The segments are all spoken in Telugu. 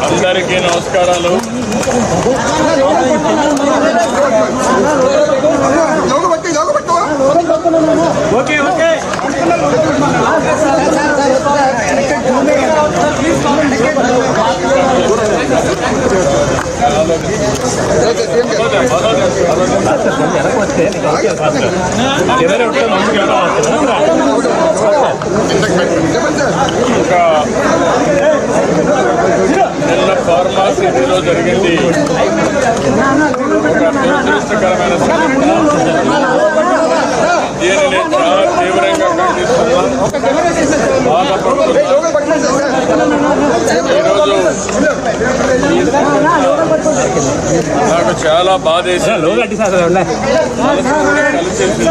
అందరికీ నమస్కారాలు. నిన్న ఫార్మా సిటీలో జరిగింది ఒక దురదృష్టకరమైన సంఘటన. దీనిని చాలా తీవ్రంగా ఖండిస్తున్నాం, బాధపడుతున్నాం. ఈరోజు నాకు చాలా బాధేసింది, కలిసింది.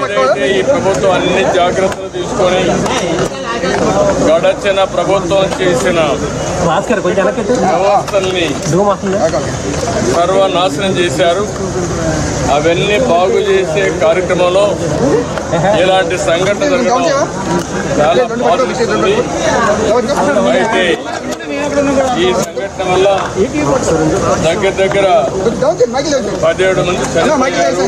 ఏదైతే ఈ ప్రభుత్వం అన్ని జాగ్రత్తలు తీసుకొని గడచిన ప్రభుత్వం చేసిన వ్యవస్థల్ని సర్వనాశనం చేశారు. అవన్నీ బాగు చేసే కార్యక్రమంలో ఇలాంటి సంఘటన జరగడం చాలా బాధిస్తుంది. అయితే ఈ సంఘటన వల్ల దగ్గర 17 మంది చనిపోయారు,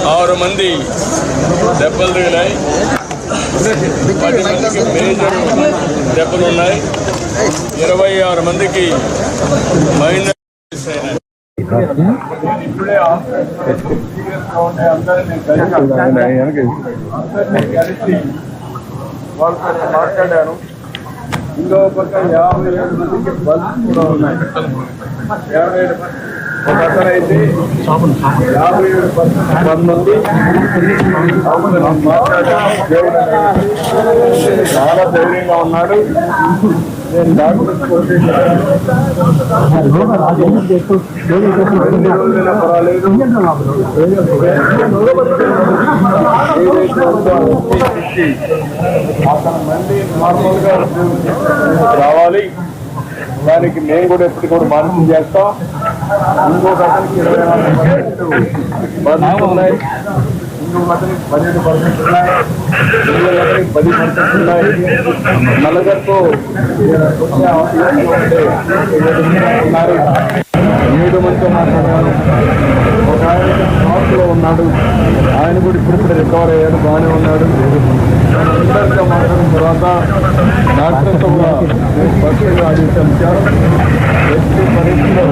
36 మంది దెబ్బలు తగిలాయి, 10 మందికి మేజర్ దెబ్బలు ఉన్నాయి, 26 మందికి మైనస్ అయినాయి. ఇప్పుడే అందరినీ కలిసి వాళ్ళతో మాట్లాడాను. ఇంకో పక్క 57 మందికి బల్స్ కూడా ఉన్నాయి. 57 ఒక అతనైతే 57% మంది చాలా ధైర్యంగా ఉన్నాడు. నేను డాక్టర్ పర్వాలేదు, అతను మళ్ళీ నార్మల్గా రావాలి. దానికి మేము కూడా ఎప్పుడు కూడా మానిటర్ చేస్తాం. ఇంకొక అతనికి 24% బర్న్స్ ఉన్నాయి, ఇంకొక అతనికి 12% ఉన్నాయి, ఇంకొక అతనికి 10% ఉన్నాయి. నలుగురితో 7 మందితో మాట్లాడాను. ఒక ఆయన షాప్లో ఉన్నాడు, ఆయన కూడా ఇప్పుడు రికవర్ అయ్యాడు, బాగానే ఉన్నాడు. అందరితో మాట్లాడిన తర్వాత డాక్టర్తో కూడా స్పష్టంగా ఆదేశాలు ఇచ్చారు. ఎట్టి పరిస్థితుల్లో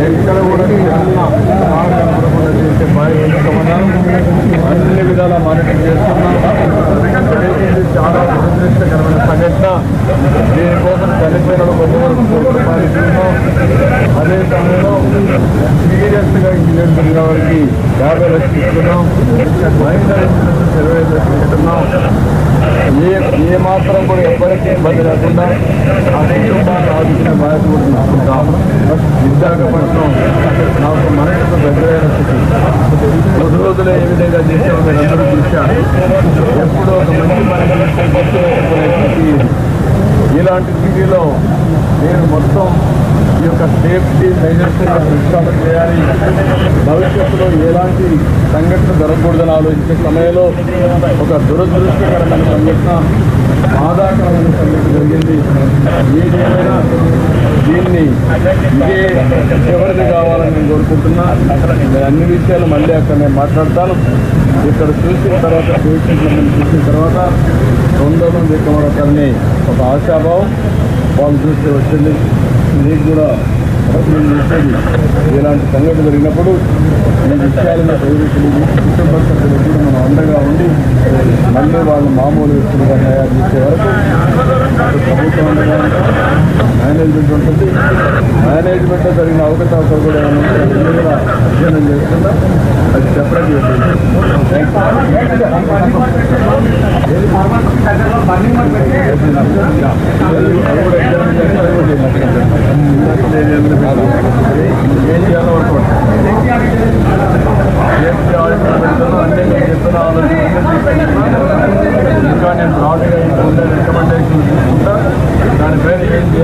ఎక్కడ కూడా చేసే బాధ్యతమన్నారు. అన్ని విధాలా మానిటర్ చేస్తున్నాం. చాలా దురదృష్టకరమైన సంఘటన. దీనికోసం చనిపోయిన కొంతవరకు రూపాయలు ఇస్తున్నాం. అదే సమయంలో సీరియస్గా ఇంజనీర్ జరిగిన వారికి 50 లక్షలు ఇస్తున్నాం. మైనర్ 25 లక్షలు ఇస్తున్నాం. ఏ మాత్రం కూడా ఎవ్వరికీ ఇబ్బంది లేకుండా ఆ కుటుంబాన్ని ఆదుకునే బాధ్యత కూడా తీసుకుంటాం. విశాఖపట్నం నాకు మనసుకు దగ్గరైన స్థితి. రోజులే ఏ విధంగా చేసామో మీరు అందరూ చూశారు. ఎప్పుడో ఒక మంచి పని ఇలాంటి సిటీలో నేను మొత్తం ఈ యొక్క సేఫ్టీ మెజర్స్ ఇన్స్టాల్ చేయాలి. భవిష్యత్తులో ఎలాంటి సంఘటన జరగకూడదని ఆలోచించే సమయంలో ఒక దురదృష్టకరమైన సంఘటన, బాధాకరమైన సంఘటన జరిగింది. ఏదేమైనా దీన్ని ఇదే ఎవరిది కావాలని నేను కోరుకుంటున్నా. నేను అన్ని విషయాలు మళ్ళీ అక్కడ నేను మాట్లాడతాను. ఇక్కడ చూసిన తర్వాత పేషెంట్లను చూసిన తర్వాత 200 మంది ఎక్కువని ఒక ఆశాభావం వాళ్ళు చూస్తే వచ్చింది. మీకు కూడా నేను చేసేది ఇలాంటి సంఘటన జరిగినప్పుడు ఈ విషయాలను కుటుంబ సభ్యులకు కూడా మనం అండగా ఉండి మళ్ళీ వాళ్ళు మామూలు వ్యక్తులుగా తయారు చేసే వరకు ప్రభుత్వం అండగా మేనేజ్మెంట్ ఉంటుంది. మేనేజ్మెంట్లో జరిగిన అవకతవకలు కూడా కూడా అధ్యయనం చేస్తున్నా. అది సెపరేట్ ఏం చేయాలో అంటే నేను చెప్పిన ఆలోచన ఇంకా నేను బ్రాడ్గా రికమెండేషన్ తీసుకుంటా. దాని పేరు ఏం చేయాలి